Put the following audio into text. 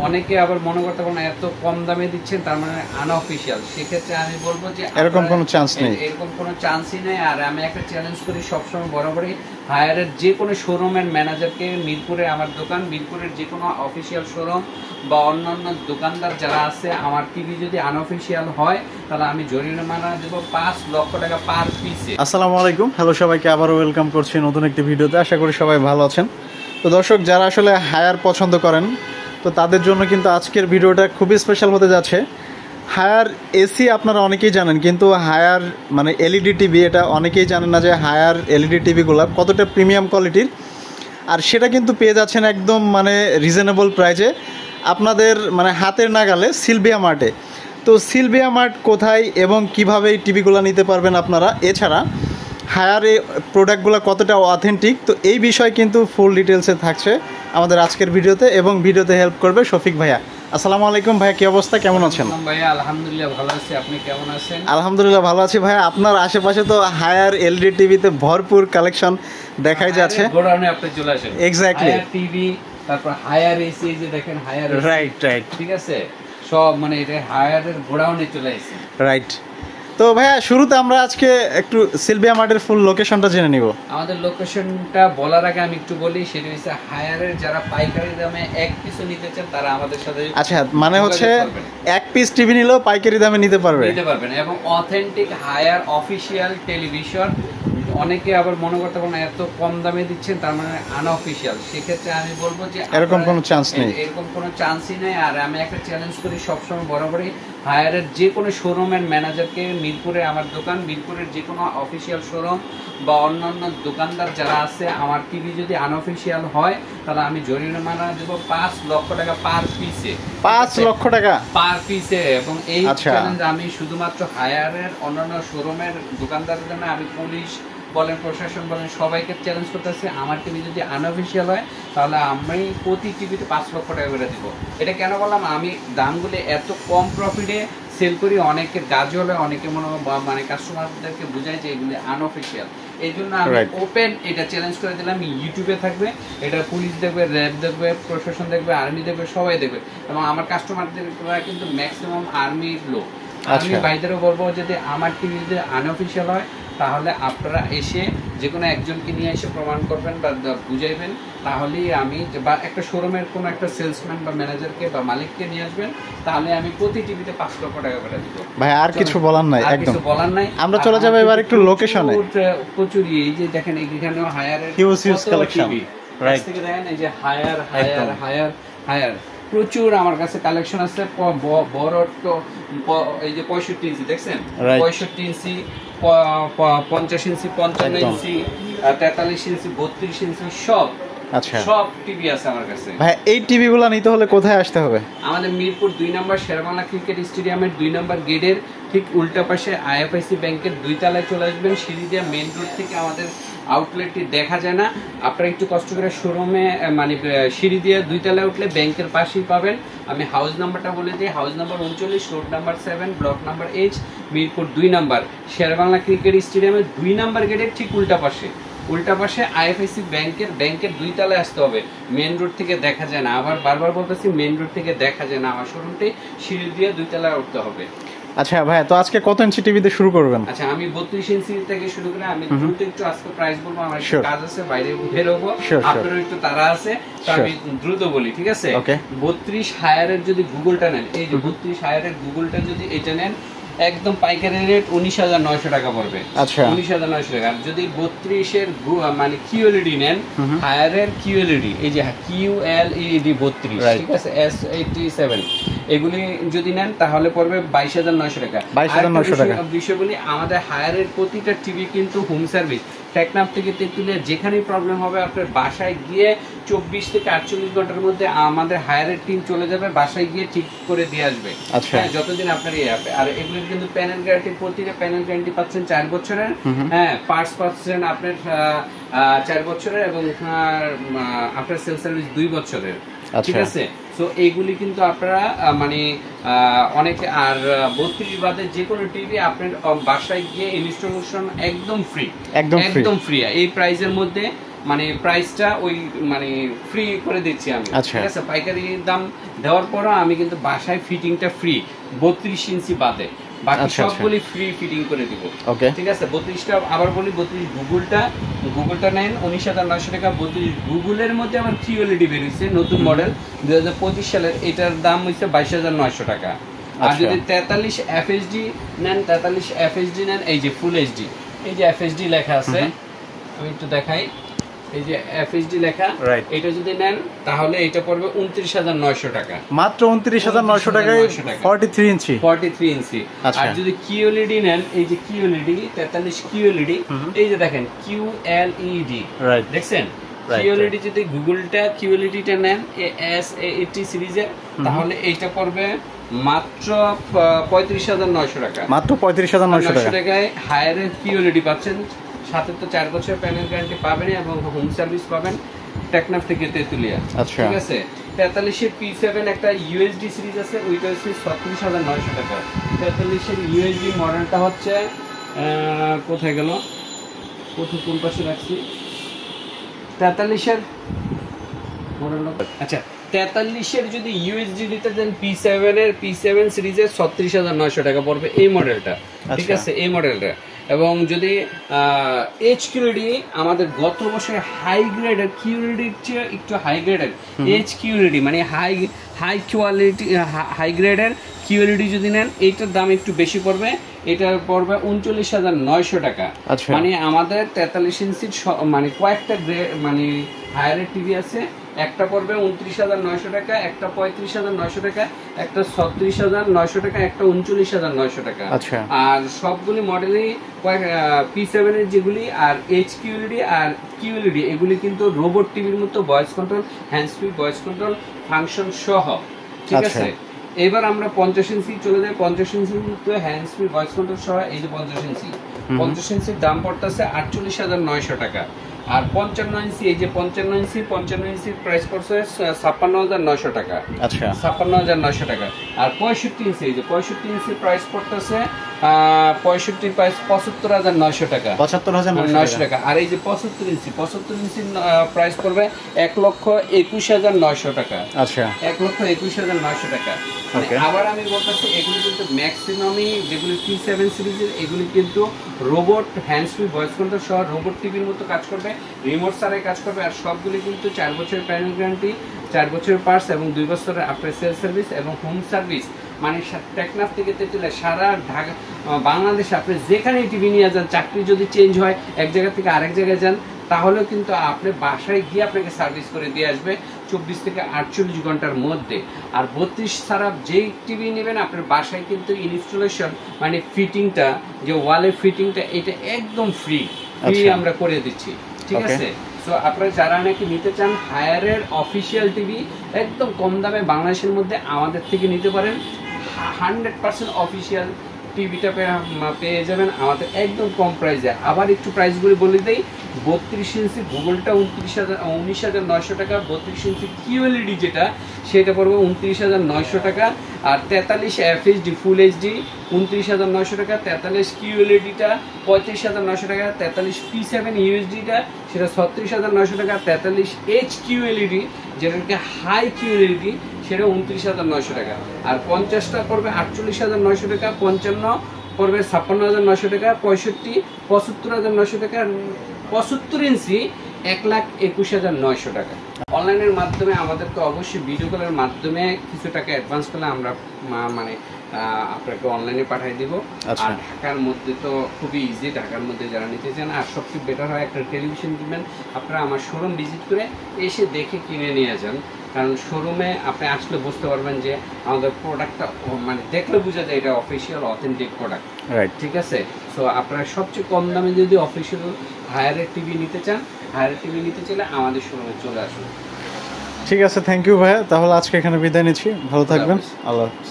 অনেকে আবার মনে করতে পারেন এত কম দামে দিচ্ছেন তার মানে আনঅফিশিয়াল। সেক্ষেত্রে আমি বলবো যে এরকম কোনো চান্স নেই, এরকম কোনো চান্সই নেই। আর আমি একটা চ্যালেঞ্জ করি সবসময় বরাবরই, হায়ারের যে কোনো শোরুমের ম্যানেজারকে, মিরপুরে আমার দোকান, মিরপুরের যে কোনো অফিসিয়াল শোরুম বা অন্যান্য দোকানদার যারা আছে, আমার টিভি যদি আনঅফিশিয়াল হয় তাহলে আমি জরিমানা দেবো 5 লক্ষ টাকা পার পিসে। আসসালামু আলাইকুম, হ্যালো সবাইকে, আবারও ওয়েলকাম করছি নতুন একটি ভিডিওতে। আশা করি সবাই ভালো আছেন। তো দর্শক, যারা আসলে হায়ার পছন্দ করেন তো তাদের জন্য কিন্তু আজকের ভিডিওটা খুবই স্পেশাল হতে যাচ্ছে। হায়ার এসি আপনারা অনেকেই জানেন, কিন্তু হায়ার মানে এলইডি টিভি এটা অনেকেই জানেন না যে হায়ার এলইডি টিভিগুলো কতটা প্রিমিয়াম কোয়ালিটির। আর সেটা কিন্তু পেয়ে যাচ্ছেন একদম মানে রিজনেবল প্রাইসে আপনাদের মানে হাতের নাগালে সিলভিয়া মার্টে। তো সিলভিয়া মার্ট কোথায় এবং কীভাবে এই টিভিগুলো নিতে পারবেন আপনারা, এছাড়া হায়ার এই প্রোডাক্টগুলো কতটা অথেন্টিক, তো এই বিষয় কিন্তু ফুল ডিটেলসে থাকছে আমাদের আজকের ভিডিওতে, এবং ভিডিওতে হেল্প করবে শফিক ভাইয়া। আসসালামু আলাইকুম ভাইয়া, কি অবস্থা, কেমন আছেন? ভাইয়া আলহামদুলিল্লাহ ভালো আছি, আপনি কেমন আছেন? আলহামদুলিল্লাহ ভালো আছি ভাইয়া। আপনার আশেপাশে তো হায়ার এলইডি টিভিতে ভরপুর কালেকশন দেখাই যাচ্ছে। গোডাউনে আপনি চলে আসেন। এক্স্যাক্টলি, হায়ার টিভি, তারপর হায়ার এসি, যে দেখেন হায়ার, রাইট, ঠিক আছে, সব মানে এটা হায়ারের গোডাউনে চলে আসে। রাইট। তো ভাইয়া শুরুতে আমরা আজকে একটু সিলভিয়া মার্টের ফুল লোকেশনটা জেনে নিব। আমাদের লোকেশনটা বলার আগে আমি একটু বলি, সেটা হচ্ছে হায়ারের যারা পাইকারি দামে এক পিস নিতে চান তারা আমাদের সাথে, আচ্ছা মানে হচ্ছে এক পিস টিভি নিলেও পাইকারি দামে নিতে পারবেন এবং অথেন্টিক হায়ার অফিশিয়াল টেলিভিশন। অনেকে আবার মনে করতে পারেন এত কম দামে দিচ্ছেন তার মানে আনঅফিশিয়াল। সেক্ষেত্রে আমি বলবো যে এরকম কোনো চান্স নেই, এরকম কোনো চান্সই নেই। আর আমি একটা চ্যালেঞ্জ করি সবসময় বরাবরই, হায়ারের যে কোনো শোরুমের ম্যানেজারকে, মিরপুরে আমার দোকান, মিরপুরের যে কোনো অফিসিয়াল শোরুম বা অন্যান্য দোকানদার যারা আছে, আমার টিভি যদি আনঅফিশিয়াল হয় তাহলে আমি জরিমানা দেবো 5 লক্ষ টাকা পার পিসে। 5 লক্ষ টাকা পার পিসে। এবং এই চ্যালেঞ্জ আমি শুধুমাত্র হায়ারের, অন্যান্য শোরুমের দোকানদারের জন্য, আমি পুলিশ বলেন, প্রশাসন বলেন, সবাইকে চ্যালেঞ্জ করতেছি, আমার টিভি যদি আনঅফিশিয়াল হয় তাহলে আমি প্রতি টিভিতে 5 লক্ষ টাকা করে দিব। এটা কেন বললাম, আমি দামগুলি এত কম প্রফিটে সেল করি, অনেকের গাছ হলে অনেকে মানে কাস্টমারদেরকে বুঝাই যে এগুলি আনঅফিশিয়াল। এই জন্য আমি ওপেন এটা চ্যালেঞ্জ করে দিলাম, ইউটিউবে থাকবে, এটা পুলিশ দেখবে, র্যাব দেখবে, প্রশাসন দেখবে, আর্মি দেখবে, সবাই দেখবে। এবং আমার কাস্টমারদের কিন্তু ম্যাক্সিমাম আর্মির লোক। আমি ভাইদেরও বলবো যদি আমার টিভি যদি আনঅফিশিয়াল হয় তাহলে আপনারা এসে যে কোনো একজনকে নিয়ে এসে প্রমাণ করবেন বা বুঝাইবেন, তাহলেই আমি, বা একটা শোরুমের কোনো একটা সেলসম্যান বা ম্যানেজারকে বা মালিককে নিয়ে আসবেন, তাহলে আমি প্রতি টিভিতে 5 লক্ষ টাকা করে দিব। ভাই আর কিছু বলার নাই, একদম কিছু বলার নাই। আমরা চলে যাব এবার একটু লোকেশনে। প্রচুর এই যে দেখেন এখানেও হায়ারের হিউজ কালেকশন, রাইট, থেকে দেখেন এই যে হায়ার হায়ার হায়ার হায়ার প্রচুর আমার কাছে কালেকশন আছে। বড় তো এই যে 65 ইঞ্চি দেখছেন, 65 ইঞ্চি, 50 ইঞ্চি, 55 ইঞ্চি, 43 ইঞ্চি, 32 ইঞ্চি, সব সব টিভি আছে আমার কাছে। ভাই এই টিভিগুলো নিতে হলে কোথায় আসতে হবে? আমাদের মিরপুর 2 নম্বর শেরেবাংলা ক্রিকেট স্টেডিয়ামের 2 নম্বর গেটের ঠিক উল্টা পাশে আইএফআইসি ব্যাংকের 2 তলায় চলে আসবেন। সিঁড়ি দিয়ে মেইন রোড থেকে আমাদের আউটলেটটি দেখা যায় না, আপনারা একটু কষ্ট করে শোরুমে মানে সিঁড়ি দিয়ে 2 তলায় উঠলে ব্যাংকের পাশেই পাবেন। আমি হাউস নাম্বারটা বলে দিই, house number 39, road number 7, block number H, Mirpur 2 নম্বর শেরেবাংলা ক্রিকেট স্টেডিয়ামের 2 নম্বর গেটের ঠিক উল্টা পাশে আইএফআইসি ব্যাংকের 2 তলায় আসতে হবে। মেইন রোড থেকে দেখা যায় না, আবার বারবার বলতেছি, মেইন রোড থেকে দেখা যায় না, আমার শোরুমটি সিঁড়ি দিয়ে 2 তলায় উঠতে হবে। আচ্ছা ভাই, তো আজকে কত ইঞ্চি টিভিতে শুরু করবেন? আচ্ছা, আমি 32 ইঞ্চি থেকে শুরু করে, আমি দ্রুত একটু আজকে প্রাইস বলবো, আমার একটু কাজ আছে, বাইরে বের হবো, আপনারও একটু তাড়া আছে, তো আমি দ্রুত বলি, ঠিক আছে? 32 হায়ারের যদি গুগলটা নেন, এই যে 32 হায়ারের গুগলটা যদি এটা নেন, একদম পাইকারি রেট 19,900 টাকা পড়বে। আচ্ছা, 19,900 টাকা। আর যদি 32 এর মানে কিউএলইডি নেন, হায়ারের কিউএলইডি, এই যে QLED 32, ঠিক আছে, S87, এগুলি যদি নেন তাহলে পড়বে 22,900 টাকা। 22,900 টাকা। বিষয় বলি, আমাদের হায়ারের প্রতিটা টিভি কিন্তু হোম সার্ভিস, টেকনাফ থেকে তেঁতুলিয়া যেখানেই প্রবলেম হবে আপনার বাসায় গিয়ে 24 থেকে 48 ঘন্টার মধ্যে আমাদের হায়ারের টিম চলে যাবে, বাসায় গিয়ে ঠিক করে দিয়ে আসবে। আচ্ছা, যতদিন আপনার ইয়ে হবে। আর এগুলোর কিন্তু প্যানেল গ্যারান্টি, প্রতিটা প্যানেল গ্যারান্টি পাচ্ছেন 4 বছরের, হ্যাঁ, পার্টস পাচ্ছেন আপনার 4 বছরের, এবং আপনার সেল সার্ভিস 2 বছরের, ঠিক আছে? তো এইগুলি কিন্তু আপনারা মানে অনেকে, আর 32 বাদে যে কোনো টিভি আপনার বাসায় গিয়ে ইনস্টলেশন একদম ফ্রি, একদম ফ্রি। এই প্রাইসের মধ্যে মানে প্রাইসটা ওই মানে ফ্রি করে দিচ্ছি আমি, ঠিক আছে? পাইকারি দাম দেওয়ার পরও আমি কিন্তু বাসায় ফিটিংটা ফ্রি, 32 ইঞ্চি বাদে বাকি সবগুলি ফ্রি ফিটিং করে দিব, ঠিক আছে? 32টা আবার বলি, 32 গুগলটা নেন 19,900 টাকা। 32 গুগলের মধ্যে আমার QLED বের হয়েছে নতুন মডেল 2025 সালের, এটার দাম হচ্ছে 22,900 টাকা। আর যদি 43 FHD নেন, 43 FHD নেন, এই যে ফুল HD, এই যে FHD লেখা আছে, আমি একটু দেখাই, এই যে FHD লেখা, এটা যদি নেন তাহলে এটা পড়বে 29,900 টাকা, মাত্র 29,900 টাকায় 43 ইঞ্চি। আর যদি QLED নেন, এই যে QLED 43 QLED, এই যে দেখেন QLED, দেখছেন? QLED যদি গুগলটা QLED-টা নেন S80 সিরিজের, তাহলে এইটা পড়বে মাত্র 35,900 টাকা, মাত্র 35,900 টাকায় হায়ারের QLED পাচ্ছেন। সাথে তো 4 বছর প্যানেল গ্যারান্টি পাবেন এবং হোম সার্ভিস পাবেন টেকনাফ থেকে তেতুলিয়া, ঠিক আছে? 43 এর P7 একটা USD সিরিজ আছে, ওইটা হচ্ছে 36,900 টাকা। 43 এর USD মডেলটা হচ্ছে কোথায় গেল, কোন পাশে রাখছি, 43 এর মডেলটা, আচ্ছা 43 এর যদি USD নিতে দেন P7 সিরিজের 36,900 টাকা পড়বে এই মডেলটা, ঠিক আছে? এই মডেলটা। এবং যদি HQLED আমাদের গত বছরের হাই গ্রেডের QLED চেয়ে একটু হাই গ্রেডের HQLED মানে হাই কোয়ালিটি হাই গ্রেডের QLED যদি নেন, এইটার দাম একটু বেশি পড়বে, এটার পড়বে 39,900 টাকা। মানে আমাদের 43 ইঞ্চির মানে কয়েকটা মানে হায়ারের টিভি আছে, একটা পড়বে 29,900 টাকা, একটা 35,900 টাকা, একটা 36,900 টাকা, একটা 39,900 টাকা। আর সবগুলি মডেলই P7 এর যেগুলি আর HQLED আর QLED এগুলি কিন্তু রোবট টিভির মতো voice control, hands free voice control function সহ, ঠিক আছে? এবার আমরা 50 ইঞ্চি চলে যাই। 50 ইঞ্চি হ্যান্ডস ফ্রি ভয়েস কন্ট্রোল সহ, এই যে 50 ইঞ্চির দাম পড়তেছে 48,900 টাকা। আর 55 ইঞ্চি, এই যে 55 ইঞ্চির প্রাইস পড়ছে 56,900 টাকা, 56,900 টাকা। আর 65 ইঞ্চি, এই যে 65 ইঞ্চির প্রাইস পড়তেছে 65 প্রাইস 75,900 টাকা, 75,900 টাকা। আর এই যে 75 ইঞ্চির প্রাইস পড়বে 1,21,900 টাকা, 1,21,900 টাকা। আবার আমি বলতেছি এগুলি কিন্তু ম্যাক্সিমামই যেগুলি P7 সিরিজের, এগুলি কিন্তু robot hands free voice control সহ রোবট টিভির মতো কাজ করবে, রিমোট ছাড়াই কাজ করবে। আর সবগুলি কিন্তু 4 বছরের প্যানেল গ্যারান্টি, 4 বছরের পার্টস এবং 2 বছরের আফটার সেল সার্ভিস এবং হোম সার্ভিস। মানে টেকনাফ থেকে তেতুলিয়া সারা ঢাকা বাংলাদেশে আপনি যেখানে টিভি নিয়ে যান, চাকরি যদি চেঞ্জ হয় এক জায়গা থেকে আরেক জায়গায় যান, তাহলেও কিন্তু আপনি বাসায় গিয়ে আপনাকে সার্ভিস করে দিয়ে আসবে 24 থেকে 48 ঘন্টার মধ্যে। আর 32 ছাড়া যেই টিভি নেবেন আপনার বাসায় কিন্তু ইনস্টলেশন মানে ফিটিংটা, যে ওয়ালের ফিটিংটা, এটা একদম ফ্রি আমরা করে দিচ্ছি, ঠিক আছে? সো আপনারা যারা নাকি নিতে চান হায়ারের অফিসিয়াল টিভি একদম কম দামে বাংলাদেশের মধ্যে আমাদের থেকে নিতে পারেন, 100% অফিসিয়াল টিভিটা পেয়ে যাবেন আমাদের একদম কম প্রাইসে। আবার একটু প্রাইসগুলি বলে দেই, 32 ইঞ্চি গুগলটা 19,900 টাকা, 32 ইঞ্চি QLED যেটা সেটা পড়বে 29,900 টাকা। আর 43 FHD ফুল HD 29,900 টাকা, 43 QLEDটা 35,900 টাকা, 43 P7 USDটা সেটা 36,900 টাকা, 43 HQLED যেটাকে হাই QLED সেটা 29,900 টাকা। আর 50টা পড়বে 48,900 টাকা, 55 পড়বে 56,900 টাকা, 65 75,900 টাকা, 75 ইঞ্চি 1,21,900 টাকা। অনলাইনের মাধ্যমে আমাদেরকে অবশ্যই ভিডিও কলের মাধ্যমে কিছু টাকা অ্যাডভান্স করলে আমরা মানে আপনাকে অনলাইনে পাঠিয়ে দিব। আর ঢাকার মধ্যে তো খুবই ইজি, ঢাকার মধ্যে যারা নিতে চান, আর সবচেয়ে বেটার হয় একটা টেলিভিশন কিনবেন, আপনারা আমার শোরুম ভিজিট করে এসে দেখে কিনে নিয়ে যান। কারণ শোরুমে আপনি আসলে বুঝতে পারবেন যে আমাদের প্রোডাক্টটা মানে দেখলে বোঝা যায় এটা অফিসিয়াল অথেন্টিক প্রোডাক্ট, ঠিক আছে? সো আপনারা সবচেয়ে কম দামে যদি অফিসিয়াল হায়ারের টিভি নিতে চান, হায়ারের টিভি নিতে চাইলে আমাদের শোরুমে চলে আসুন। ঠিক আছে, থ্যাংক ইউ ভাইয়া। তাহলে আজকে এখানে বিদায় নিচ্ছি, ভালো থাকবেন, আল্লাহ হাফেজ।